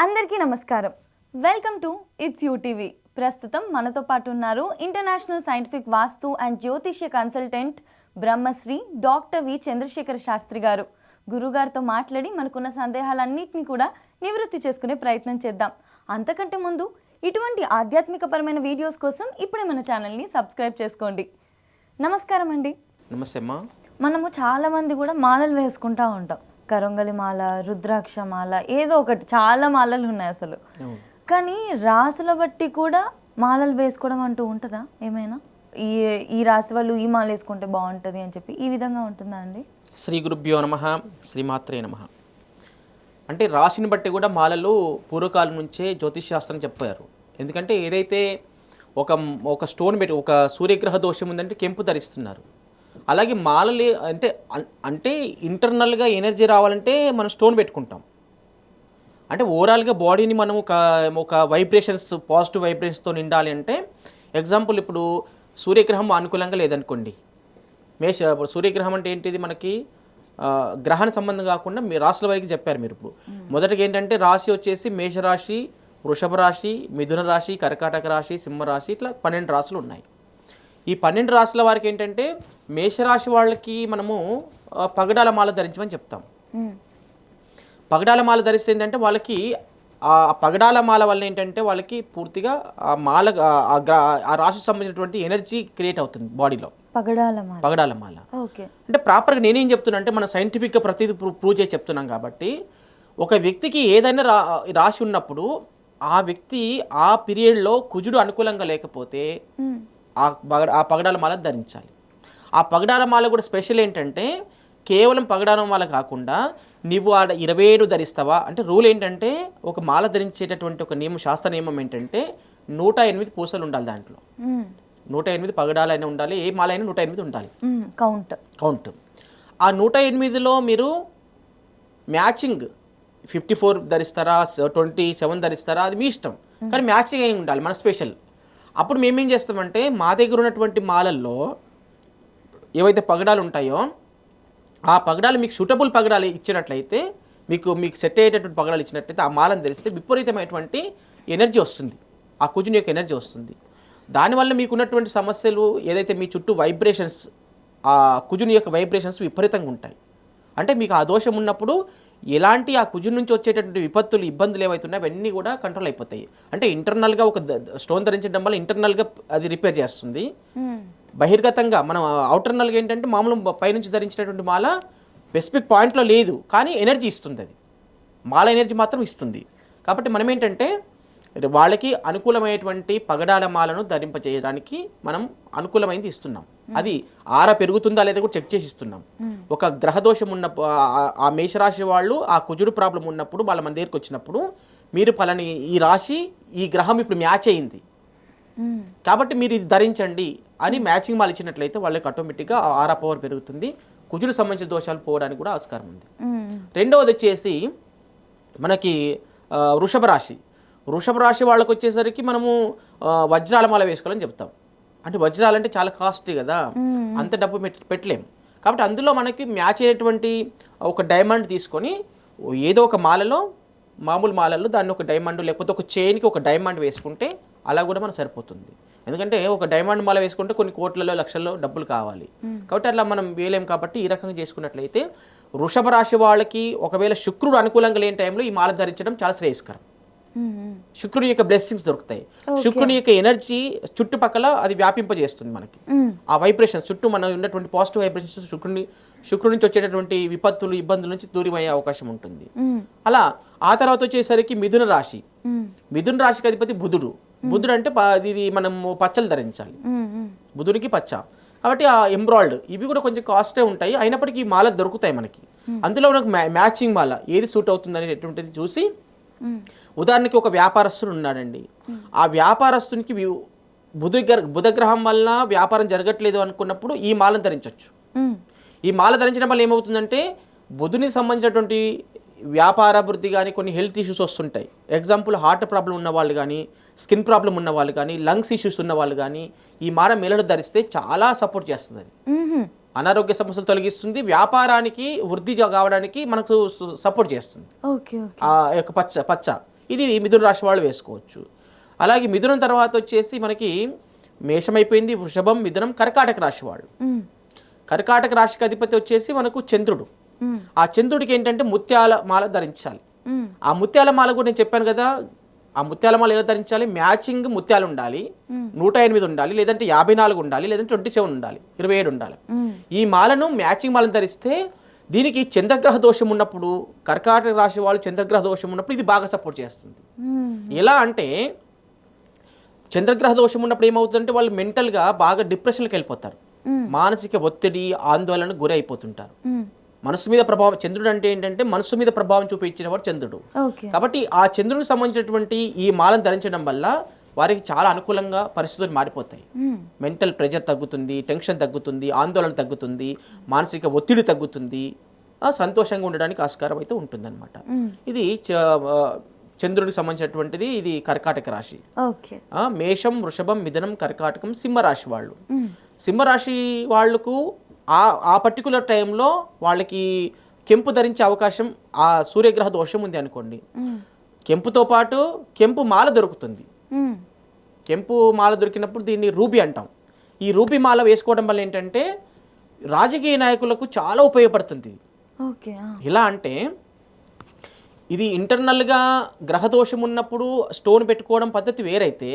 అందరికీ నమస్కారం. Welcome to it's UTV. ప్రస్తుతం మనతో పాటు ఉన్నారు ఇంటర్నేషనల్ సైంటిఫిక్ వాస్తు అండ్ జ్యోతిష్య consultant Brahmasri doctor V Chandrasekhara Sastri గారు. గురుగారితో మాట్లాడి మనకున్న సందేహాలన్నింటినీ కూడా నివృత్తి చేసుకునే ప్రయత్నం చేద్దాం. అంతకంటే ముందు ఇటువంటి ఆధ్యాత్మికపరమైన వీడియోస్ కోసం ఇప్పుడే మన ఛానల్ని సబ్స్క్రైబ్ చేసుకోండి. నమస్కారం అండి. నమస్తే అమ్మా. మనము చాలామంది కూడా మాలలు వేసుకుంటూ ఉంటాం. కరంగలి మాల, రుద్రాక్ష మాల, ఏదో ఒకటి, చాలా మాలలు ఉన్నాయి అసలు. కానీ రాసుల బట్టి కూడా మాలలు వేసుకోవడం అంటూ ఉంటుందా ఏమైనా? ఈ రాశి వాళ్ళు ఈ మాల వేసుకుంటే బాగుంటుంది అని చెప్పి ఈ విధంగా ఉంటుందా అండి? శ్రీ గురుభ్యో నమః, శ్రీమాత్రే నమః. అంటే రాశిని బట్టి కూడా మాలలు పూర్వకాలం నుంచే జ్యోతిష్ శాస్త్రం చెప్పారు. ఎందుకంటే ఏదైతే ఒక స్టోన్ పెట్టి ఒక సూర్యగ్రహ దోషం ఉందంటే కెంపు ధరిస్తున్నారు. అలాగే మాలలు అంటే ఇంటర్నల్గా ఎనర్జీ రావాలంటే మనం స్టోన్ పెట్టుకుంటాం. అంటే ఓవరాల్గా బాడీని మనం ఒక వైబ్రేషన్స్, పాజిటివ్ వైబ్రేషన్స్తో నిండాలి అంటే ఎగ్జాంపుల్ ఇప్పుడు సూర్యగ్రహం అనుకూలంగా లేదనుకోండి. సూర్యగ్రహం అంటే ఏంటిది? మనకి గ్రహణ సంబంధం కాకుండా మీ రాశుల వరకు చెప్పారు మీరు. ఇప్పుడు మొదటిగా ఏంటంటే రాశి వచ్చేసి మేషరాశి, వృషభ రాశి, మిథున రాశి, కర్కాటక రాశి, సింహరాశి, ఇట్లా 12 రాశులు ఉన్నాయి. ఈ 12 రాశుల వారికి ఏంటంటే మేషరాశి వాళ్ళకి మనము పగడాల మాల ధరించమని చెప్తాం. పగడాల మాల ధరిస్తే ఏంటంటే వాళ్ళకి ఆ పగడాల మాల వల్ల ఏంటంటే వాళ్ళకి పూర్తిగా ఆ మాల ఆ రాశికి సంబంధించినటువంటి ఎనర్జీ క్రియేట్ అవుతుంది బాడీలో. పగడాల మాల అంటే ప్రాపర్గా నేనేం చెప్తున్నా అంటే మన సైంటిఫిక్గా ప్రతిదీ ప్రూవ్ చేసి చెప్తున్నాం కాబట్టి ఒక వ్యక్తికి ఏదైనా రాశి ఉన్నప్పుడు ఆ వ్యక్తి ఆ పీరియడ్లో కుజుడు అనుకూలంగా లేకపోతే ఆ పగడాల మాల ధరించాలి. ఆ పగడాల మాల కూడా స్పెషల్ ఏంటంటే కేవలం పగడాల మాల కాకుండా నువ్వు ఆడ 27 ధరిస్తావా అంటే రూల్ ఏంటంటే ఒక మాల ధరించేటటువంటి ఒక నియమం, శాస్త్ర నియమం ఏంటంటే 108 పూసలు ఉండాలి. దాంట్లో 108 పగడాలైనా ఉండాలి, ఏ మాల అయినా 108 ఉండాలి కౌంట్. ఆ 108లో మీరు మ్యాచింగ్ 54 ధరిస్తారా, 27 ధరిస్తారా, అది మీ ఇష్టం. కానీ మ్యాచింగ్ అయి ఉండాలి, మన స్పెషల్. అప్పుడు మేమేం చేస్తామంటే మా దగ్గర ఉన్నటువంటి మాలల్లో ఏవైతే పగడాలు ఉంటాయో ఆ పగడాలు మీకు సూటబుల్ పగడాలు ఇచ్చినట్లయితే, మీకు సెట్ అయ్యేటటువంటి పగడాలు ఇచ్చినట్లయితే ఆ మాలను ధరిస్తే విపరీతమైనటువంటి ఎనర్జీ వస్తుంది, ఆ కుజుని యొక్క ఎనర్జీ వస్తుంది. దానివల్ల మీకు ఉన్నటువంటి సమస్యలు ఏదైతే మీ చుట్టూ వైబ్రేషన్స్, ఆ కుజుని యొక్క వైబ్రేషన్స్ విపరీతంగా ఉంటాయి. అంటే మీకు ఆ దోషం ఉన్నప్పుడు ఎలాంటి ఆ కుజుని నుంచి వచ్చేటటువంటి విపత్తులు, ఇబ్బందులు ఏవైతున్నాయో అవన్నీ కూడా కంట్రోల్ అయిపోతాయి. అంటే ఇంటర్నల్గా ఒక స్టోన్ ధరించడం వల్ల ఇంటర్నల్గా అది రిపేర్ చేస్తుంది. బహిర్గతంగా మనం అవుటర్నల్గా ఏంటంటే మామూలు పైనుంచి ధరించినటువంటి మాల స్పెసిఫిక్ పాయింట్లో లేదు, కానీ ఎనర్జీ ఇస్తుంది. అది మాల ఎనర్జీ మాత్రం ఇస్తుంది. కాబట్టి మనం ఏంటంటే వాళ్ళకి అనుకూలమైనటువంటి పగడాల మాలను ధరింపజేయడానికి మనం అనుకూలమైనది ఇస్తున్నాం. అది ఆరా పెరుగుతుందా లేదా కూడా చెక్ చేసి ఇస్తున్నాం. ఒక గ్రహదోషం ఉన్న ఆ మేషరాశి వాళ్ళు ఆ కుజుడు ప్రాబ్లం ఉన్నప్పుడు వాళ్ళ మన దగ్గరికి వచ్చినప్పుడు మీరు పలాని ఈ రాశి ఈ గ్రహం ఇప్పుడు మ్యాచ్ అయింది కాబట్టి మీరు ఇది ధరించండి అని మ్యాచింగ్ మాల ఇచ్చినట్లయితే వాళ్ళకి ఆటోమేటిక్గా ఆరా పవర్ పెరుగుతుంది, కుజుడు సంబంధించిన దోషాలు పోవడానికి కూడా ఆస్కారం ఉంది. రెండవది వచ్చేసి మనకి వృషభ రాశి వాళ్ళకి వచ్చేసరికి మనము వజ్రాల మాల వేసుకోవాలని చెప్తాం. అంటే వజ్రాలు అంటే చాలా కాస్ట్లీ కదా, అంత డబ్బు పెట్టలేము. కాబట్టి అందులో మనకి మ్యాచ్ అయ్యేటువంటి ఒక డైమండ్ తీసుకొని ఏదో ఒక మాలలో, మామూలు మాలల్లో దాన్ని ఒక డైమండ్ లేకపోతే ఒక చైన్కి ఒక డైమండ్ వేసుకుంటే అలా కూడా మనకు సరిపోతుంది. ఎందుకంటే ఒక డైమండ్ మాల వేసుకుంటే కొన్ని కోట్లలో లక్షల్లో డబ్బులు కావాలి. కాబట్టి అట్లా మనం వేయలేం. కాబట్టి ఈ రకంగా చేసుకున్నట్లయితే వృషభ రాశి వాళ్ళకి ఒకవేళ శుక్రుడు అనుకూలంగా లేని టైంలో ఈ మాల ధరించడం చాలా శ్రేయస్కరం. శుక్రుని యొక్క బ్లెస్సింగ్స్ దొరుకుతాయి. శుక్రుని యొక్క ఎనర్జీ చుట్టుపక్కల అది వ్యాపింపజేస్తుంది మనకి. ఆ వైబ్రేషన్స్ చుట్టూ మనం ఉన్నటువంటి పాజిటివ్ వైబ్రేషన్స్ శుక్రుడి నుంచి వచ్చేటటువంటి విపత్తులు, ఇబ్బందుల నుంచి దూరం అయ్యే అవకాశం ఉంటుంది. అలా ఆ తర్వాత వచ్చేసరికి మిథున రాశికి అధిపతి బుధుడు అంటే ఇది మనం పచ్చలు ధరించాలి, బుధునికి పచ్చ. కాబట్టి ఆ ఎంబ్రాయిడ్ ఇవి కూడా కొంచెం కాస్టే ఉంటాయి, అయినప్పటికీ ఈ మాల దొరుకుతాయి మనకి. అందులో మనకు మ్యాచింగ్ మాల ఏది సూట్ అవుతుంది అనేటువంటిది చూసి, ఉదాహరణకి ఒక వ్యాపారస్తుడు ఉన్నాడండి, ఆ వ్యాపారస్తునికి బుధగ్రహం వల్ల వ్యాపారం జరగట్లేదు అనుకున్నప్పుడు ఈ మాలను ధరించవచ్చు. ఈ మాల ధరించడం వల్ల ఏమవుతుందంటే బుధునికి సంబంధించినటువంటి వ్యాపారాభివృద్ధి కానీ కొన్ని హెల్త్ ఇష్యూస్ వస్తుంటాయి. ఎగ్జాంపుల్ హార్ట్ ప్రాబ్లం ఉన్న వాళ్ళు కానీ, స్కిన్ ప్రాబ్లం ఉన్న వాళ్ళు కానీ, లంగ్స్ ఇష్యూస్ ఉన్న వాళ్ళు కానీ ఈ మాల మెడలో ధరిస్తే చాలా సపోర్ట్ చేస్తుంది. అది అనారోగ్య సమస్యలు తొలగిస్తుంది, వ్యాపారానికి వృద్ధి కావడానికి మనకు సపోర్ట్ చేస్తుంది. ఆ యొక్క పచ్చ ఇది మిథున రాశి వాళ్ళు వేసుకోవచ్చు. అలాగే మిథునం తర్వాత వచ్చేసి మనకి మేషం అయిపోయింది, వృషభం, మిథునం, కర్కాటక రాశి వాళ్ళు. కర్కాటక రాశికి అధిపతి వచ్చేసి మనకు చంద్రుడు. ఆ చంద్రుడికి ఏంటంటే ముత్యాల మాల ధరించాలి. ఆ ముత్యాల మాల కూడా నేను చెప్పాను కదా, ఆ ముత్యాల మాల ఎలా ధరించాలి, మ్యాచింగ్ ముత్యాలు ఉండాలి, 108 ఉండాలి, లేదంటే 54 ఉండాలి, లేదంటే 27 ఉండాలి, 27 ఉండాలి. ఈ మాలను మ్యాచింగ్ మాలను ధరిస్తే దీనికి చంద్రగ్రహ దోషం ఉన్నప్పుడు, కర్కాటక రాశి వాళ్ళు చంద్రగ్రహ దోషం ఉన్నప్పుడు ఇది బాగా సపోర్ట్ చేస్తుంది. ఎలా అంటే చంద్రగ్రహ దోషం ఉన్నప్పుడు ఏమవుతుందంటే వాళ్ళు మెంటల్గా బాగా డిప్రెషన్కి వెళ్ళిపోతారు, మానసిక ఒత్తిడి ఆందోళనకు గురి అయిపోతుంటారు. మనసు మీద ప్రభావం, చంద్రుడు అంటే ఏంటంటే మనసు మీద ప్రభావం చూపించిన వాడు చంద్రుడు. కాబట్టి ఆ చంద్రుడికి సంబంధించినటువంటి ఈ మాలను ధరించడం వల్ల వారికి చాలా అనుకూలంగా పరిస్థితులు మారిపోతాయి. మెంటల్ ప్రెషర్ తగ్గుతుంది, టెన్షన్ తగ్గుతుంది, ఆందోళన తగ్గుతుంది, మానసిక ఒత్తిడి తగ్గుతుంది, సంతోషంగా ఉండడానికి ఆస్కారం అయితే ఉంటుందన్నమాట. ఇది చంద్రుడికి సంబంధించినటువంటిది. ఇది కర్కాటక రాశి. మేషం, వృషభం, మిథునం, కర్కాటకం, సింహరాశి వాళ్ళు. సింహరాశి వాళ్లకు ఆ పర్టికులర్ టైంలో వాళ్ళకి కెంపు ధరించే అవకాశం, ఆ సూర్యగ్రహ దోషం ఉంది అనుకోండి, కెంపుతో పాటు కెంపు మాల దొరుకుతుంది. కెంపు మాల దొరికినప్పుడు దీన్ని రూబీ అంటాం. ఈ రూబీ మాల వేసుకోవడం వల్ల ఏంటంటే రాజకీయ నాయకులకు చాలా ఉపయోగపడుతుంది. ఎలా అంటే ఇది ఇంటర్నల్గా గ్రహదోషం ఉన్నప్పుడు స్టోన్ పెట్టుకోవడం పద్ధతి వేరైతే,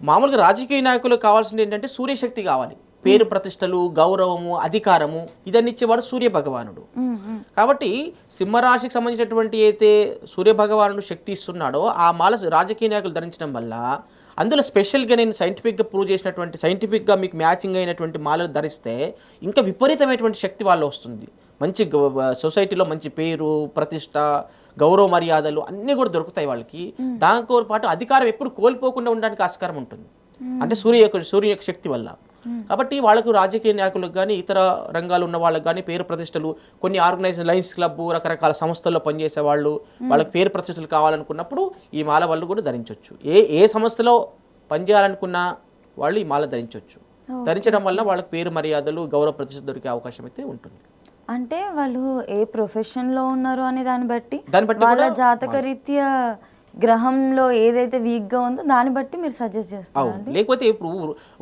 మామూలుగా రాజకీయ నాయకులకు కావాల్సింది ఏంటంటే సూర్యశక్తి కావాలి. పేరు ప్రతిష్టలు, గౌరవము, అధికారము ఇదన్నీ ఇచ్చేవాడు సూర్య భగవానుడు. కాబట్టి సింహరాశికి సంబంధించినటువంటి అయితే సూర్య భగవానుడు శక్తి ఇస్తున్నాడో ఆ మాల రాజకీయ నాయకులు ధరించడం వల్ల, అందులో స్పెషల్గా నేను సైంటిఫిక్గా ప్రూవ్ చేసినటువంటి, సైంటిఫిక్గా మీకు మ్యాచింగ్ అయినటువంటి మాలలు ధరిస్తే ఇంకా విపరీతమైనటువంటి శక్తి వాళ్ళు వస్తుంది. మంచి సొసైటీలో మంచి పేరు ప్రతిష్ట, గౌరవ మర్యాదలు అన్నీ కూడా దొరుకుతాయి వాళ్ళకి. దాంతో పాటు అధికారం ఎప్పుడు కోల్పోకుండా ఉండడానికి ఆస్కారం ఉంటుంది, అంటే సూర్య యొక్క శక్తి వల్ల. కాబట్టి వాళ్ళకు రాజకీయ నాయకులకు కానీ ఇతర రంగాలు ఉన్న వాళ్ళకి కానీ పేరు ప్రతిష్టలు, కొన్ని ఆర్గనైజేషన్ లయన్స్ క్లబ్ రకరకాల సంస్థల్లో పనిచేసే వాళ్ళు, వాళ్ళకి పేరు ప్రతిష్టలు కావాలనుకున్నప్పుడు ఈ మాల వాళ్ళు కూడా ధరించవచ్చు. ఏ సంస్థలో పనిచేయాలనుకున్న వాళ్ళు ఈ మాల ధరించవచ్చు. ధరించడం వల్ల వాళ్ళకి పేరు మర్యాదలు, గౌరవ ప్రతిష్ట దొరికే అవకాశం అయితే ఉంటుంది. అంటే వాళ్ళు ఏ ప్రొఫెషన్లో ఉన్నారు అనే దాన్ని బట్టి వాళ్ళ జాతక రీత్యా గ్రహంలో ఏదైతే వీక్గా ఉందో దాన్ని బట్టి మీరు సజెస్ట్ చేస్తారు. లేకపోతే ఇప్పుడు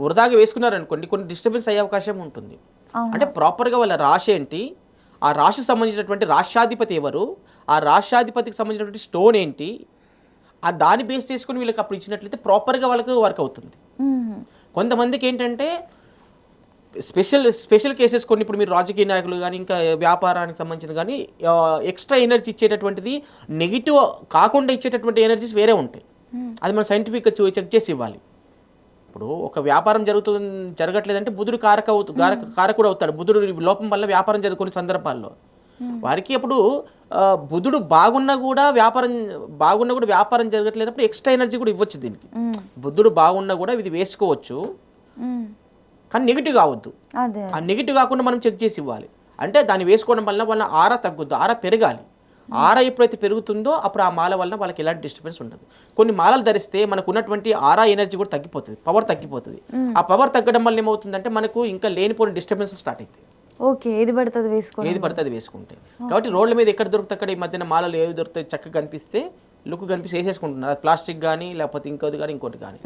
వృధాగా వేసుకున్నారనుకోండి, కొన్ని డిస్టర్బెన్స్ అయ్యే అవకాశం ఉంటుంది. అంటే ప్రాపర్గా వాళ్ళ రాశి ఏంటి, ఆ రాశికి సంబంధించినటువంటి రాష్ట్రాధిపతి ఎవరు, ఆ రాష్ట్రాధిపతికి సంబంధించినటువంటి స్టోన్ ఏంటి, ఆ దాన్ని బేస్ చేసుకుని వీళ్ళకి అప్పుడు ఇచ్చినట్లయితే ప్రాపర్గా వాళ్ళకు వర్క్ అవుతుంది. కొంతమందికి ఏంటంటే స్పెషల్ కేసెస్ కొన్ని, ఇప్పుడు మీరు రాజకీయ నాయకులు కానీ ఇంకా వ్యాపారానికి సంబంధించిన కానీ ఎక్స్ట్రా ఎనర్జీ ఇచ్చేటటువంటిది నెగిటివ్ కాకుండా ఇచ్చేటటువంటి ఎనర్జీస్ వేరే ఉంటాయి. అది మనం సైంటిఫిక్గా చెక్ చేసి ఇవ్వాలి. ఇప్పుడు ఒక వ్యాపారం జరగట్లేదంటే బుధుడు కారకుడు అవుతాడు. బుధుడు లోపం వల్ల వ్యాపారం జరుగుతున్న సందర్భాల్లో వారికి అప్పుడు బుధుడు బాగున్నా కూడా వ్యాపారం జరగట్లేనప్పుడు ఎక్స్ట్రా ఎనర్జీ కూడా ఇవ్వచ్చు దీనికి. బుధుడు బాగున్నా కూడా ఇది వేసుకోవచ్చు, కానీ నెగిటివ్ కావద్దు. ఆ నెగిటివ్ కాకుండా మనం చెక్ చేసి ఇవ్వాలి. అంటే దాన్ని వేసుకోవడం వల్ల వాళ్ళ ఆరా తగ్గుద్దు, ఆరా పెరగాలి. ఆరా ఎప్పుడైతే పెరుగుతుందో అప్పుడు ఆ మాల వల్ల వాళ్ళకి ఎలాంటి డిస్టర్బెన్స్ ఉండదు. కొన్ని మాలలు ధరిస్తే మనకు ఉన్నటువంటి ఆరా ఎనర్జీ కూడా తగ్గిపోతుంది, పవర్ తగ్గిపోతుంది. ఆ పవర్ తగ్గడం వల్ల ఏమవుతుందంటే మనకు ఇంకా లేనిపోయిన డిస్టర్బెన్స్ స్టార్ట్ అవుతాయి. ఏది పడుతుంది వేసుకుంటే. కాబట్టి రోడ్ల మీద ఎక్కడ దొరుకుతుంది అక్కడ ఈ మధ్యన మాలలు ఏవి దొరుకుతాయి చక్కగా కనిపిస్తే లుక్ కనిపిస్తే వేసేసుకుంటున్నారు. ప్లాస్టిక్ కానీ లేకపోతే ఇంకోటి కానీ ఇంకోటి కానీ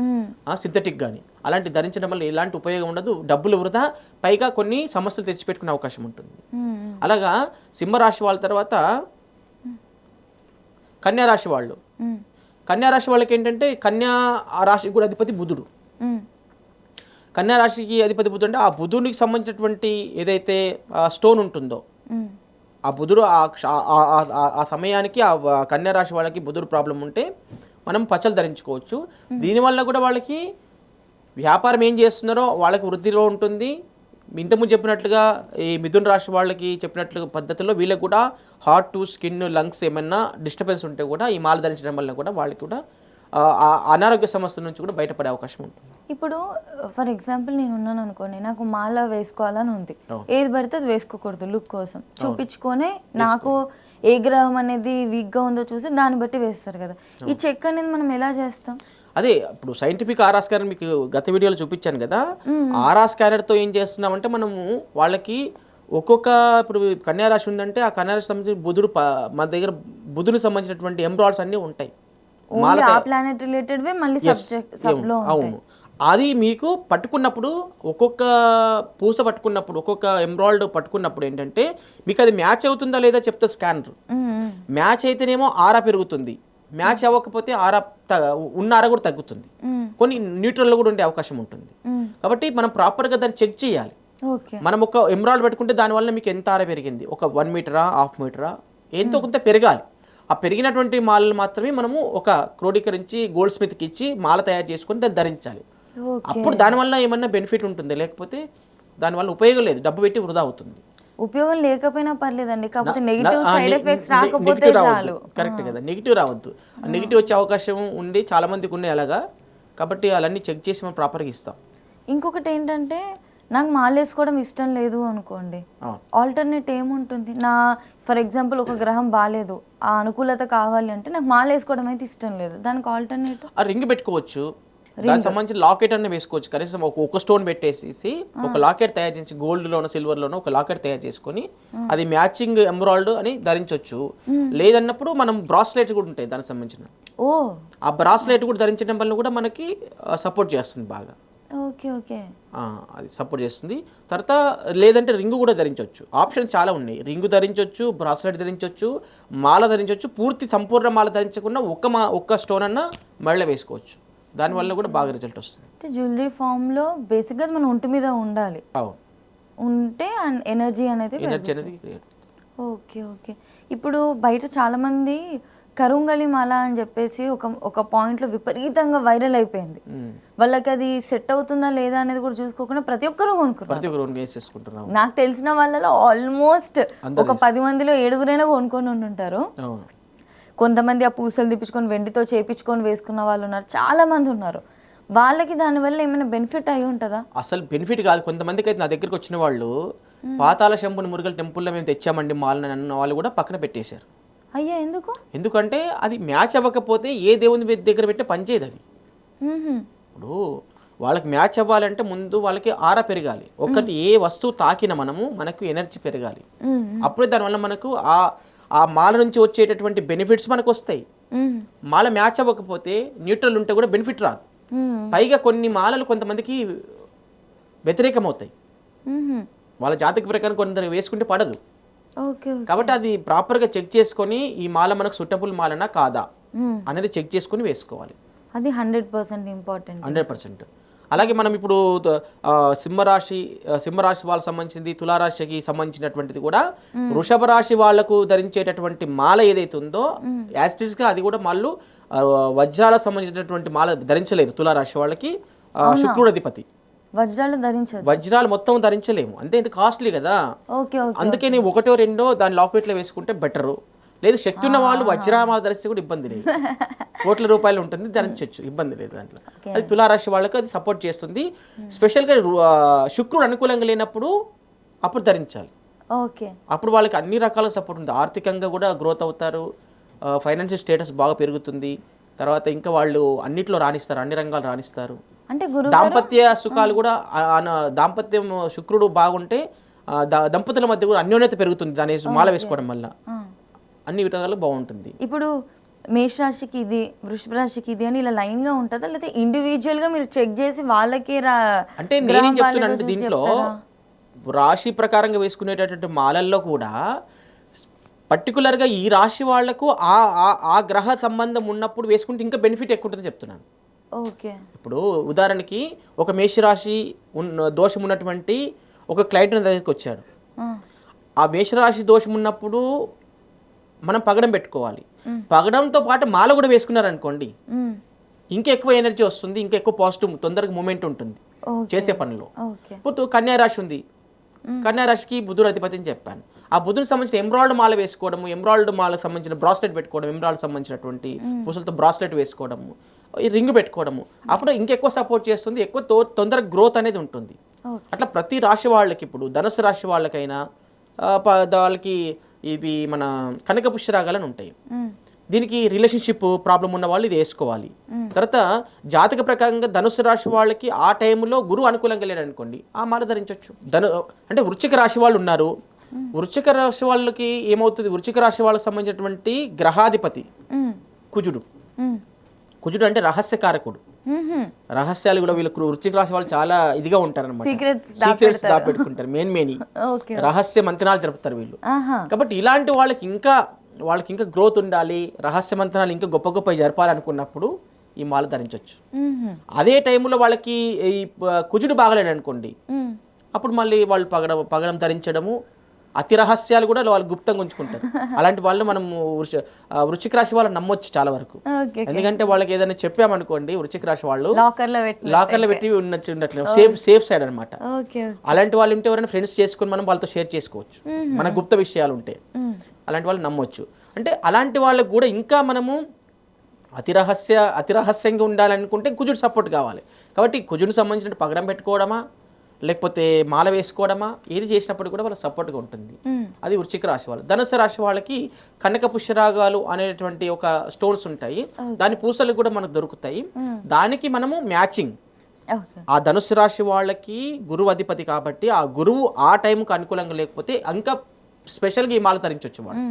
సింథటిక్ కానీ అలాంటి ధరించడం వల్ల ఎలాంటి ఉపయోగం ఉండదు, డబ్బులు వృధా, పైగా కొన్ని సమస్యలు తెచ్చిపెట్టుకునే అవకాశం ఉంటుంది. అలాగా సింహరాశి వాళ్ళ తర్వాత కన్యారాశి వాళ్ళు. కన్యారాశి వాళ్ళకి ఏంటంటే కన్యా రాశికి కూడా అధిపతి బుధుడు. కన్యారాశికి అధిపతి బుధుడు అంటే ఆ బుధుడికి సంబంధించినటువంటి ఏదైతే స్టోన్ ఉంటుందో ఆ బుధుడు ఆ సమయానికి ఆ కన్యారాశి వాళ్ళకి బుధుడు ప్రాబ్లం ఉంటే మనం పచ్చలు ధరించుకోవచ్చు. దీనివల్ల కూడా వాళ్ళకి వ్యాపారం ఏం చేస్తున్నారో వాళ్ళకి వృద్ధిలో ఉంటుంది. ఇంతకుముందు చెప్పినట్లుగా ఈ మిథున రాశి వాళ్ళకి చెప్పినట్లుగా పద్ధతిలో వీళ్ళకి కూడా హార్ట్, స్కిన్, లంగ్స్ ఏమైనా డిస్టర్బెన్స్ ఉంటే కూడా ఈ మాల ధరించడం వల్ల కూడా వాళ్ళకి కూడా అనారోగ్య సమస్యల నుంచి కూడా బయటపడే అవకాశం ఉంటుంది. ఇప్పుడు ఫర్ ఎగ్జాంపుల్ నేను ఉన్నాను అనుకోండి, నాకు మాల వేసుకోవాలని ఉంది, ఏది పడితే అది వేసుకోకూడదు, లుక్ కోసం చూపించుకొని నాకు ఏ గ్రహం అనేది వీక్గా ఉందో చూసి దాన్ని బట్టి వేస్తారు కదా. ఈ చెక్ అనేది మనం ఎలా చేస్తాం? అదే ఇప్పుడు సైంటిఫిక్ ఆరా స్కానర్ మీకు గత వీడియోలో చూపించాను కదా. ఆరా స్కానర్తో ఏం చేస్తున్నామంటే మనము వాళ్ళకి ఒక్కొక్క, ఇప్పుడు కన్యారాశి ఉందంటే ఆ కన్యారాశి సంబంధించిన బుధుడు మన దగ్గర బుధుడికి సంబంధించినటువంటి ఎంబ్రాయిడ్స్ అన్నీ ఉంటాయి. ఓన్లీ ఆ ప్లానెట్ రిలేటెడ్వే మళ్ళీ సబ్లో అవును. అది మీకు పట్టుకున్నప్పుడు ఒక్కొక్క పూస పట్టుకున్నప్పుడు ఒక్కొక్క ఎమరాల్డ్ పట్టుకున్నప్పుడు ఏంటంటే మీకు అది మ్యాచ్ అవుతుందా లేదా చెప్తా స్కానర్. మ్యాచ్ అయితేనేమో ఆరా పెరుగుతుంది, మ్యాచ్ అవ్వకపోతే ఆరా ఉన్న ఆరా కూడా తగ్గుతుంది, కొన్ని న్యూట్రల్లో కూడా ఉండే అవకాశం ఉంటుంది. కాబట్టి మనం ప్రాపర్గా దాన్ని చెక్ చేయాలి. మనం ఒక ఎమరాల్డ్ పెట్టుకుంటే దానివల్ల మీకు ఎంత ఆరా పెరిగింది, ఒక 1 మీటరా 1/2 మీటరా ఎంతో కొంత పెరగాలి. ఆ పెరిగినటువంటి మాలను మాత్రమే మనము ఒక క్రోడీకరించి గోల్డ్ స్మిత్కి ఇచ్చి మాల తయారు చేసుకొని దాన్ని ధరించాలి. అప్పుడు దానివల్ల ఏమన్నా బెనిఫిట్ ఉంటుంది, లేకపోతే దానివల్ల ఉపయోగం లేదు, డబ్బు పెట్టి వృధా అవుతుంది. ఉపయోగం లేకపోయినా పర్లేదండి, కాకపోతే నెగిటివ్ సైడ్ ఎఫెక్ట్స్ రాకపోతే చాలు. కరెక్ట్ కదా, నెగిటివ్ రావద్దు. నెగిటివ్ వచ్చే అవకాశం ఉంది, చాలా మందికి ఉన్నాయి అలాగా. కాబట్టి అలాన్ని చెక్ చేసి మనం ప్రాపర్గా ఇస్తాం. ఇంకొకటి ఏంటంటే నాకు మాల వేసుకోవడం ఇష్టం లేదు అనుకోండి, ఆల్టర్నేట్ ఏముంటుంది? ఫర్ ఎగ్జాంపుల్ ఒక గ్రహం బాగాలేదు, ఆ అనుకూలత కావాలి అంటే నాకు మాల వేసుకోవడం అయితే ఇష్టం లేదు, దానికి ఆల్టర్నేట్ ఆ రింగ్ పెట్టుకోవచ్చు, దానికి సంబంధించిన లాకెట్ అన్న వేసుకోవచ్చు. కనీసం ఒక స్టోన్ పెట్టేసి ఒక లాకెట్ తయారు చేసి గోల్డ్లోనో సిల్వర్లోనో ఒక లాకెట్ తయారు చేసుకొని అది మ్యాచింగ్ ఎమరాల్డ్ అని ధరించవచ్చు. లేదన్నప్పుడు మనం బ్రాస్లెట్ కూడా ఉంటాయి దానికి సంబంధించిన, ఆ బ్రాస్లెట్ కూడా ధరించడం వల్ల కూడా మనకి సపోర్ట్ చేస్తుంది బాగా. ఓకే ఓకే, అది సపోర్ట్ చేస్తుంది. తర్వాత లేదంటే రింగు కూడా ధరించవచ్చు, ఆప్షన్ చాలా ఉన్నాయి. రింగు ధరించవచ్చు, బ్రాస్లెట్ ధరించవచ్చు, మాల ధరించవచ్చు. పూర్తి సంపూర్ణ మాల ధరించకుండా ఒక్క స్టోన్ అన్న మెడలో వేసుకోవచ్చు, దానివల్ల కూడా బాగా రిజల్ట్ వస్తుంది. అంటే జ్యువెలరీ ఫామ్లో బేసిక్గా మన ఒంటి మీద ఉండాలి, ఉంటే ఎనర్జీ అనేది క్రియేట్. Okay okay. ఇప్పుడు బయట చాలామంది కరుంగలి మాల అని చెప్పేసి ఒక పాయింట్లో విపరీతంగా వైరల్ అయిపోయింది. వాళ్ళకి అది సెట్ అవుతుందా లేదా అనేది కూడా చూసుకోకుండా ప్రతి ఒక్కరు కొనుక్కుంటారు. నాకు తెలిసిన వాళ్ళలో ఆల్మోస్ట్ ఒక 10 మందిలో 7 కొనుక్కొని ఉంటారు. కొంతమంది ఆ పూసలు తిప్పించుకొని వెండితో చేపించుకొని వేసుకున్న వాళ్ళు ఉన్నారు, చాలా మంది ఉన్నారు. వాళ్ళకి దానివల్ల ఏమైనా బెనిఫిట్ అయి ఉంటుందా? అసలు బెనిఫిట్ కాదు. కొంతమందికి అయితే నా దగ్గరికి వచ్చిన వాళ్ళు పాతాళ శంభుని మురుగల టెంపుల్లో మేము తెచ్చామండి మాలని అన్న వాళ్ళు కూడా పక్కన పెట్టేశారు. అయ్యా ఎందుకు? ఎందుకంటే అది మ్యాచ్ అవ్వకపోతే ఏ దేవుని దగ్గర పెట్టే పనిచేయదు అది. ఇప్పుడు వాళ్ళకి మ్యాచ్ అవ్వాలంటే ముందు వాళ్ళకి ఆరా పెరగాలి. ఒకటి ఏ వస్తువు తాకిన మనకు ఎనర్జీ పెరగాలి, అప్పుడే దానివల్ల మనకు ఆ మాల నుంచి వచ్చేటటువంటి బెనిఫిట్స్ మనకు వస్తాయి. మాల మ్యాచ్ అవ్వకపోతే న్యూట్రల్ ఉంటే కూడా బెనిఫిట్ రాదు. పైగా కొన్ని మాలలు కొంతమందికి వ్యతిరేకమవుతాయి, వాళ్ళ జాతక ప్రకారం కొందరు వేసుకుంటే పడదు. కాబట్టి అది ప్రాపర్గా చెక్ చేసుకొని ఈ మాల మనకు సూటబుల్ మాలనా కాదా అనేది చెక్ చేసుకొని వేసుకోవాలి. అది 100% ఇంపార్టెంట్. 100%. అలాగే మనం ఇప్పుడు సింహరాశి వాళ్ళకి సంబంధించింది, తులారాశికి సంబంధించినటువంటిది కూడా వృషభ రాశి వాళ్లకు ధరించేటటువంటి మాల ఏదైతే ఉందో యాస్టిస్గా అది కూడా మళ్ళీ వజ్రాలకు సంబంధించినటువంటి మాల ధరించలేదు తులారాశి వాళ్ళకి. శుక్రుడు అధిపతి, వజ్రాలు మొత్తం ధరించలేము, అంతే ఇంత కాస్ట్లీ కదా. అందుకే నేను 1 or 2 దాని లాకెట్లో వేసుకుంటే బెటరు. లేదు శక్తి ఉన్న వాళ్ళు వజ్రామాల ధరిస్తే కూడా ఇబ్బంది లేదు, కోట్ల రూపాయలు ఉంటుంది, ధరించవచ్చు, ఇబ్బంది లేదు దాంట్లో. అది తులారాశి వాళ్ళకి అది సపోర్ట్ చేస్తుంది. స్పెషల్గా శుక్రుడు అనుకూలంగా లేనప్పుడు అప్పుడు ధరించాలి. అప్పుడు వాళ్ళకి అన్ని రకాల సపోర్ట్ ఉంది, ఆర్థికంగా కూడా గ్రోత్ అవుతారు, ఫైనాన్షియల్ స్టేటస్ బాగా పెరుగుతుంది. తర్వాత ఇంకా వాళ్ళు అన్నిట్లో రాణిస్తారు, అన్ని రంగాలు రాణిస్తారు. అంటే దాంపత్య సుఖాలు కూడా, దాంపత్యం శుక్రుడు బాగుంటే దంపతుల మధ్య కూడా అన్యోన్యత పెరుగుతుంది దాని మాల వేసుకోవడం వల్ల, అన్ని విధాలు బాగుంటుంది. ఇప్పుడు మేషరాశికి ఇది, వృషభ రాశికి ఇది అని ఇలా లైన్ గా ఉంటుందా, లేకపోతే ఇండివిజువల్ గా మీరు చెక్ చేసి వాళ్ళకి అంటే నేనేం చెప్తున్నానంటే దీంట్లో రాశి ప్రకారంగా వేసుకునేటటువంటి మాలల్లో కూడా పర్టికులర్గా ఈ రాశి వాళ్లకు ఆ గ్రహ సంబంధం ఉన్నప్పుడు వేసుకుంటే ఇంకా బెనిఫిట్ ఎక్కువ ఉంటుందని చెప్తున్నాను. ఇప్పుడు ఉదాహరణకి ఒక మేషరాశి దోషం ఉన్నటువంటి ఒక క్లయింట్ నా దగ్గరికి వచ్చాడు. ఆ మేషరాశి దోషం ఉన్నప్పుడు మనం పగడం పెట్టుకోవాలి. పగడంతో పాటు మాల కూడా వేసుకున్నారనుకోండి, ఇంకా ఎక్కువ ఎనర్జీ వస్తుంది, ఇంకా ఎక్కువ పాజిటివ్, తొందరగా మూమెంట్ ఉంటుంది చేసే పనిలో. ఇప్పుడు కన్యారాశి ఉంది, కన్యారాశికి బుధుడు అధిపతి అని చెప్పాను. ఆ బుధుడికి సంబంధించిన ఎమరాల్డ్ మాల వేసుకోవడము, ఎమరాల్డ్ మాలకు సంబంధించిన బ్రాస్లెట్ పెట్టుకోవడం, ఎమరాల్డ్ సంబంధించినటువంటి పూసలతో బ్రాస్లెట్ వేసుకోవడము, ఈ రింగ్ పెట్టుకోవడము, అప్పుడు ఇంకెక్కువ సపోర్ట్ చేస్తుంది, ఎక్కువ తొందరగా గ్రోత్ అనేది ఉంటుంది. అట్లా ప్రతి రాశి వాళ్ళకి, ఇప్పుడు ధనుసు రాశి వాళ్ళకైనా వాళ్ళకి ఇవి మన కనక పుష్యరాగాలని ఉంటాయి. దీనికి రిలేషన్షిప్ ప్రాబ్లం ఉన్న వాళ్ళు ఇది వేసుకోవాలి. తర్వాత జాతక ప్రకారంగా ధనుసు రాశి వాళ్ళకి ఆ టైంలో గురువు అనుకూలంగా లేడు అనుకోండి, ఆ మాల ధరించవచ్చు. అంటే వృశ్చిక రాశి వాళ్ళు ఉన్నారు, వృశ్చిక రాశి వాళ్ళకి ఏమవుతుంది, వృశ్చిక రాశి వాళ్ళకి సంబంధించినటువంటి గ్రహాధిపతి కుజుడు, కుజుడు అంటే రహస్యకారకుడు. రహస్యాలు కూడా వీళ్ళకు వృశ్చిక రాశి వాళ్ళు చాలా ఇదిగా ఉంటారు అనమాట. సీక్రెట్స్ దాపెట్టుకుంటారు. మెయిన్ రహస్య మంత్రాలు జరుపుతారు వీళ్ళు. కాబట్టి ఇలాంటి వాళ్ళకి ఇంకా గ్రోత్ ఉండాలి, రహస్య మంత్రాలు ఇంకా గొప్ప గొప్ప జరపాలనుకున్నప్పుడు ఈ మాల ధరించవచ్చు. అదే టైంలో వాళ్ళకి ఈ కుజుడు బాగలేడు అనుకోండి, అప్పుడు మళ్ళీ వాళ్ళు పగడం ధరించడము, అతి రహస్యాలు కూడా వాళ్ళు గుప్తంగా ఉంచుకుంటారు. అలాంటి వాళ్ళు మనం వృశ్చిక రాశి వాళ్ళు నమ్మొచ్చు చాలా వరకు. ఎందుకంటే వాళ్ళకి ఏదైనా చెప్పామనుకోండి వృశ్చిక రాశి వాళ్ళు లాకర్లో పెట్టి ఉండట్లేదు, సేఫ్ సైడ్ అనమాట. అలాంటి వాళ్ళు ఉంటే ఎవరైనా ఫ్రెండ్స్ చేసుకుని మనం వాళ్ళతో షేర్ చేసుకోవచ్చు, మన గుప్త విషయాలు ఉంటే అలాంటి వాళ్ళు నమ్మొచ్చు. అంటే అలాంటి వాళ్ళకు కూడా ఇంకా మనము అతి రహస్యంగా ఉండాలనుకుంటే కుజుడు సపోర్ట్ కావాలి. కాబట్టి కుజుడికి సంబంధించిన పగడం పెట్టుకోవడమా లేకపోతే మాల వేసుకోవడమా ఏది చేసినప్పుడు కూడా వాళ్ళకి సపోర్ట్గా ఉంటుంది. అది వృశ్చిక రాశి వాళ్ళు. ధనుసు రాశి వాళ్ళకి కనక పుష్యరాగాలు అనేటువంటి ఒక స్టోన్స్ ఉంటాయి, దాని పూసలు కూడా మనకు దొరుకుతాయి. దానికి మనము మ్యాచింగ్, ఆ ధనుసు రాశి వాళ్ళకి గురువు అధిపతి కాబట్టి ఆ గురువు ఆ టైంకి అనుకూలంగా లేకపోతే ఇంకా స్పెషల్గా ఈ మాల ధరించవచ్చు వాళ్ళు.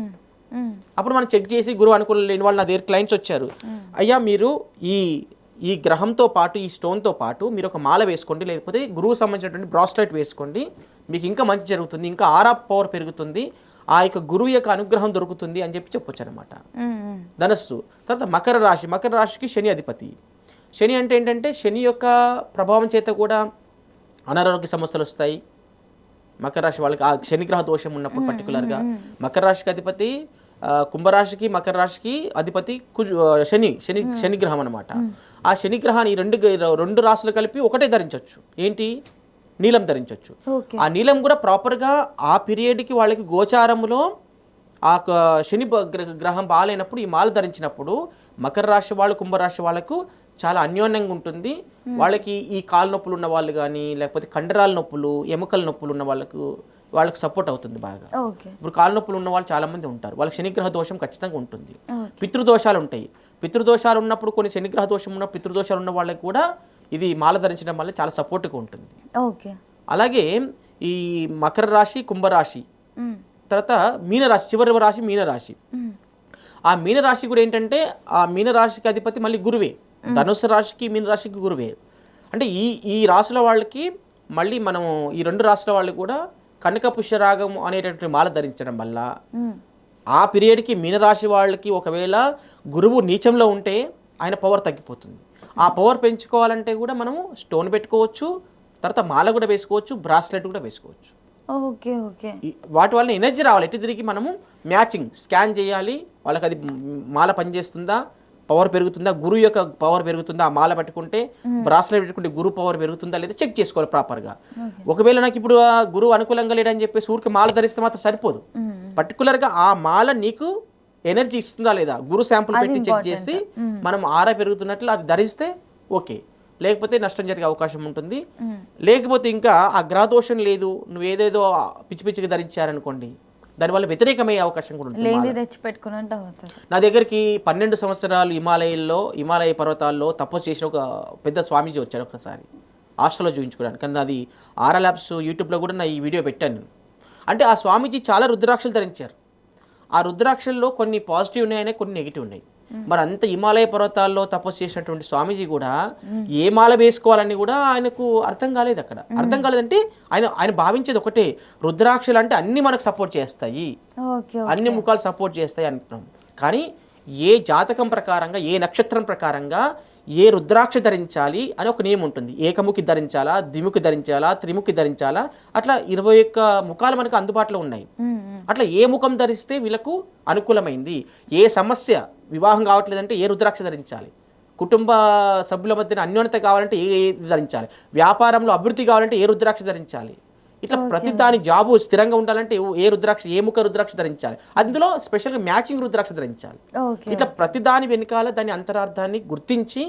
అప్పుడు మనం చెక్ చేసి గురువు అనుకూలం లేని వాళ్ళు నా దగ్గర క్లయింట్స్ వచ్చారు, అయ్యా మీరు ఈ గ్రహంతో పాటు ఈ స్టోన్తో పాటు మీరు ఒక మాల వేసుకోండి, లేకపోతే గురువు సంబంధించినటువంటి బ్రాస్లెట్ వేసుకోండి, మీకు ఇంకా మంచి జరుగుతుంది, ఇంకా ఆరా పవర్ పెరుగుతుంది, ఆ యొక్క గురువు యొక్క అనుగ్రహం దొరుకుతుంది అని చెప్పొచ్చు అనమాట. ధనస్సు. తర్వాత మకర రాశికి శని అధిపతి. శని అంటే ఏంటంటే శని యొక్క ప్రభావం చేత కూడా అనారోగ్య సమస్యలు వస్తాయి మకర రాశి వాళ్ళకి. ఆ శనిగ్రహ దోషం ఉన్నప్పుడు పర్టికులర్గా మకర రాశికి అధిపతి, కుంభరాశికి మకర రాశికి అధిపతి శనిగ్రహం అనమాట. ఆ శనిగ్రహాన్ని రెండు రాశులు కలిపి ఒకటే ధరించవచ్చు. ఏంటి? నీలం ధరించవచ్చు. ఆ నీలం కూడా ప్రాపర్గా ఆ పీరియడ్కి వాళ్ళకి గోచారంలో ఆ శని గ్రహం బాగాలేనప్పుడు ఈ మాల ధరించినప్పుడు మకర రాశి వాళ్ళు కుంభరాశి వాళ్ళకు చాలా అన్యోన్యంగా ఉంటుంది. వాళ్ళకి ఈ కాలు నొప్పులు ఉన్న వాళ్ళు కానీ లేకపోతే కండరాల నొప్పులు, ఎముకల నొప్పులు ఉన్న వాళ్ళకి సపోర్ట్ అవుతుంది బాగా. ఇప్పుడు కాలు నొప్పులు ఉన్న వాళ్ళు చాలా మంది ఉంటారు, వాళ్ళకి శనిగ్రహ దోషం ఖచ్చితంగా ఉంటుంది. పితృదోషాలు ఉంటాయి, పితృదోషాలు ఉన్నప్పుడు కొన్ని శనిగ్రహ దోషం ఉన్న పితృదోషాలు ఉన్న వాళ్ళకి కూడా ఇది మాల ధరించడం వల్ల చాలా సపోర్ట్గా ఉంటుంది. అలాగే ఈ మకర రాశి కుంభరాశి తర్వాత మీనరాశి, చివరి రాశి మీనరాశి. ఆ మీనరాశి కూడా ఏంటంటే ఆ మీనరాశికి అధిపతి మళ్ళీ గురువే. ధనుసు రాశికి మీనరాశికి గురువే. అంటే ఈ రాశుల వాళ్ళకి మళ్ళీ మనము ఈ రెండు రాశుల వాళ్ళు కూడా కనక పుష్యరాగం అనేటటువంటి మాల ధరించడం వల్ల ఆ పీరియడ్కి మీనరాశి వాళ్ళకి ఒకవేళ గురువు నీచంలో ఉంటే ఆయన పవర్ తగ్గిపోతుంది. ఆ పవర్ పెంచుకోవాలంటే కూడా మనము స్టోన్ పెట్టుకోవచ్చు, తర్వాత మాల కూడా వేసుకోవచ్చు, బ్రాస్లెట్ కూడా వేసుకోవచ్చు. వాటి వల్ల ఎనర్జీ రావాలి. ఎటు తిరిగి మనము మ్యాచింగ్ స్కాన్ చేయాలి, వాళ్ళకి అది మాల పనిచేస్తుందా, పవర్ పెరుగుతుందా, గురువు యొక్క పవర్ పెరుగుతుందా, ఆ మాల పెట్టుకుంటే బ్రాస్లెట్ పెట్టుకుంటే గురువు పవర్ పెరుగుతుందా లేదా చెక్ చేసుకోవాలి ప్రాపర్గా. ఒకవేళ నాకు ఇప్పుడు ఆ గురువు అనుకూలంగా లేడని చెప్పేసి ఊరికి మాల ధరిస్తే మాత్రం సరిపోదు. పర్టికులర్గా ఆ మాల నీకు ఎనర్జీ ఇస్తుందా లేదా గురు శాంపుల్ పెట్టి చెక్ చేసి మనం ఆరా పెరుగుతున్నట్లు అది ధరిస్తే ఓకే, లేకపోతే నష్టం జరిగే అవకాశం ఉంటుంది. లేకపోతే ఇంకా ఆ గ్రహదోషం లేదు, నువ్వు ఏదేదో పిచ్చి పిచ్చిగా ధరించారనుకోండి, దానివల్ల వ్యతిరేకమయ్యే అవకాశం కూడా ఉంటుంది. నా దగ్గరికి 12 సంవత్సరాలు హిమాలయ పర్వతాల్లో తపస్సు చేసిన ఒక పెద్ద స్వామీజీ వచ్చారు ఒకసారి హాస్టల్లో చూపించుకోవడానికి. కానీ అది ఆరా ల్యాబ్స్ యూట్యూబ్లో కూడా నా ఈ వీడియో పెట్టాను. అంటే ఆ స్వామీజీ చాలా రుద్రాక్షలు ధరించారు. ఆ రుద్రాక్షల్లో కొన్ని పాజిటివ్ ఉన్నాయి, కొన్ని నెగిటివ్ ఉన్నాయి. మరి అంత హిమాలయ పర్వతాల్లో తపస్సు చేసినటువంటి స్వామీజీ కూడా ఏ మాల వేసుకోవాలని కూడా ఆయనకు అర్థం కాలేదు. అక్కడ అర్థం కాలేదంటే ఆయన భావించేది ఒకటే, రుద్రాక్షలు అంటే అన్ని మనకు సపోర్ట్ చేస్తాయి, అన్ని ముఖాలు సపోర్ట్ చేస్తాయి అంటున్నాం. కానీ ఏ జాతకం ప్రకారంగా, ఏ నక్షత్రం ప్రకారంగా ఏ రుద్రాక్ష ధరించాలి అని ఒక నియమం ఉంటుంది. ఏకముఖి ధరించాలా, ద్విముఖి ధరించాలా, త్రిముఖి ధరించాలా, అట్లా 21 ముఖాలు మనకు అందుబాటులో ఉన్నాయి. అట్లా ఏ ముఖం ధరిస్తే వీళ్ళకు అనుకూలమైంది, ఏ సమస్య వివాహం కావట్లేదంటే ఏ రుద్రాక్ష ధరించాలి, కుటుంబ సభ్యుల మధ్యన అన్యోన్యత కావాలంటే ఏ ధరించాలి, వ్యాపారంలో అభివృద్ధి కావాలంటే ఏ రుద్రాక్ష ధరించాలి, ఇట్లా ప్రతి దాని జాబు స్థిరంగా ఉండాలంటే ఏ రుద్రాక్ష, ఏ ముఖ రుద్రాక్ష ధరించాలి, అందులో స్పెషల్గా మ్యాచింగ్ రుద్రాక్ష ధరించాలి. ఇట్లా ప్రతి దాని వెనకాల దాని అంతరార్థాన్ని గుర్తించి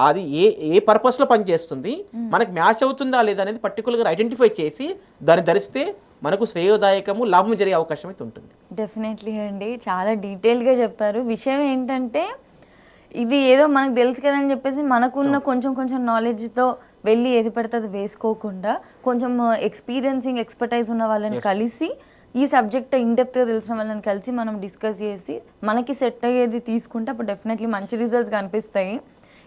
అది ఏ పర్పస్లో పనిచేస్తుంది, మనకు మ్యాచ్ అవుతుందా లేదా అనేది పర్టికులర్గా ఐడెంటిఫై చేసి దాన్ని ధరిస్తే మనకు శ్రేయోదాయకము, లాభం జరిగే అవకాశం అయితే ఉంటుంది. డెఫినెట్లీ అండి, చాలా డీటెయిల్గా చెప్పారు. విషయం ఏంటంటే ఇది ఏదో మనకు తెలుసు కదని చెప్పేసి మనకున్న కొంచెం నాలెడ్జ్తో వెళ్ళి ఏది పడితే అది వేసుకోకుండా కొంచెం ఎక్స్పర్టైజ్ ఉన్న వాళ్ళని కలిసి, ఈ సబ్జెక్ట్ ఇన్డెప్త్గా తెలిసిన వాళ్ళని కలిసి మనం డిస్కస్ చేసి మనకి సెట్ అయ్యేది తీసుకుంటే అప్పుడు డెఫినెట్లీ మంచి రిజల్ట్స్ కనిపిస్తాయి.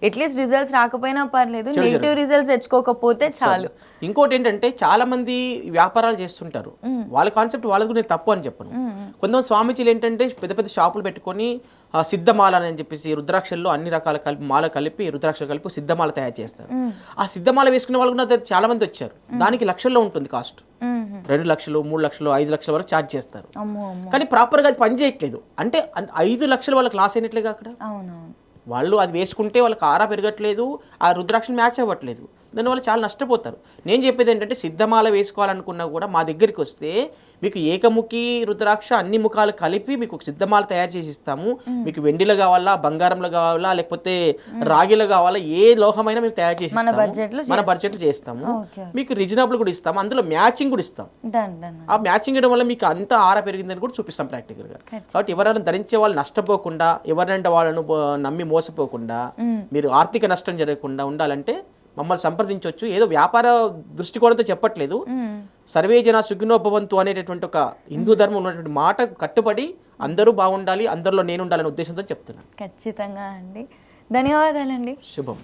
అట్లీస్ట్ రిజల్ట్స్ రాకపోయినా పర్లేదు, నెగిటివ్ రిజల్ట్స్ తెచ్చుకోకపోతే చాలు. ఇంకోటి ఏంటంటే చాలా మంది వ్యాపారాలు చేస్తుంటారు, వాళ్ళ కాన్సెప్ట్ వాళ్ళకు నేను తప్పు అని చెప్పను. కొంతమంది స్వామీజీలు ఏంటంటే పెద్ద పెద్ద షాపులు పెట్టుకొని సిద్ధమాల అని చెప్పేసి రుద్రాక్షల్లో అన్ని రకాల కలిపి మాల కలిపి రుద్రాక్షలు కలిపి సిద్ధమాల తయారు చేస్తారు. ఆ సిద్ధమాల వేసుకునే వాళ్ళు కూడా చాలా మంది వచ్చారు. దానికి లక్షల్లో ఉంటుంది కాస్ట్. 2 లక్షలు 3 లక్షలు 5 లక్షల వరకు ఛార్జ్ చేస్తారు. కానీ ప్రాపర్గా అది పని చేయట్లేదు. అంటే 5 లక్షలు వాళ్ళకి లాస్ అయినట్లేగా అక్కడ. అవునవును. వాళ్ళు అది వేసుకుంటే వాళ్ళకి ఆరా పెరగట్లేదు, ఆ రుద్రాక్షలు మ్యాచ్ అవ్వట్లేదు, దానివల్ల చాలా నష్టపోతారు. నేను చెప్పేది ఏంటంటే సిద్ధమాల వేసుకోవాలనుకున్నా కూడా మా దగ్గరికి వస్తే మీకు ఏకముఖి రుద్రాక్ష అన్ని ముఖాలు కలిపి మీకు ఒక సిద్ధమాల తయారు చేసి ఇస్తాము. మీకు వెండిలో కావాలా, బంగారంలో కావాలా, లేకపోతే రాగిలో కావాలా, ఏ లోహమైనా మేము తయారు చేసి మన బడ్జెట్లో చేస్తాము. మీకు రీజనబుల్ కూడా ఇస్తాము, అందులో మ్యాచింగ్ కూడా ఇస్తాం. ఆ మ్యాచింగ్ ఇవ్వడం వల్ల మీకు అంత ఆరా పెరిగిందని కూడా చూపిస్తాం ప్రాక్టికల్గా. కాబట్టి ఎవరైనా ధరించే వాళ్ళు నష్టపోకుండా, ఎవరంటే వాళ్ళను నమ్మి మోసపోకుండా, మీరు ఆర్థిక నష్టం జరగకుండా ఉండాలంటే మమ్మల్ని సంప్రదించవచ్చు. ఏదో వ్యాపార దృష్టికోణంతో చెప్పట్లేదు. సర్వే జన సుఖినో భవంతు అనేటటువంటి ఒక హిందూ ధర్మం ఉన్నటువంటి మాట కట్టుబడి అందరూ బాగుండాలి, అందరిలో నేను ఉండాలనే ఉద్దేశంతో చెప్తున్నాను. ఖచ్చితంగా అండి. ధన్యవాదాలండి. శుభం.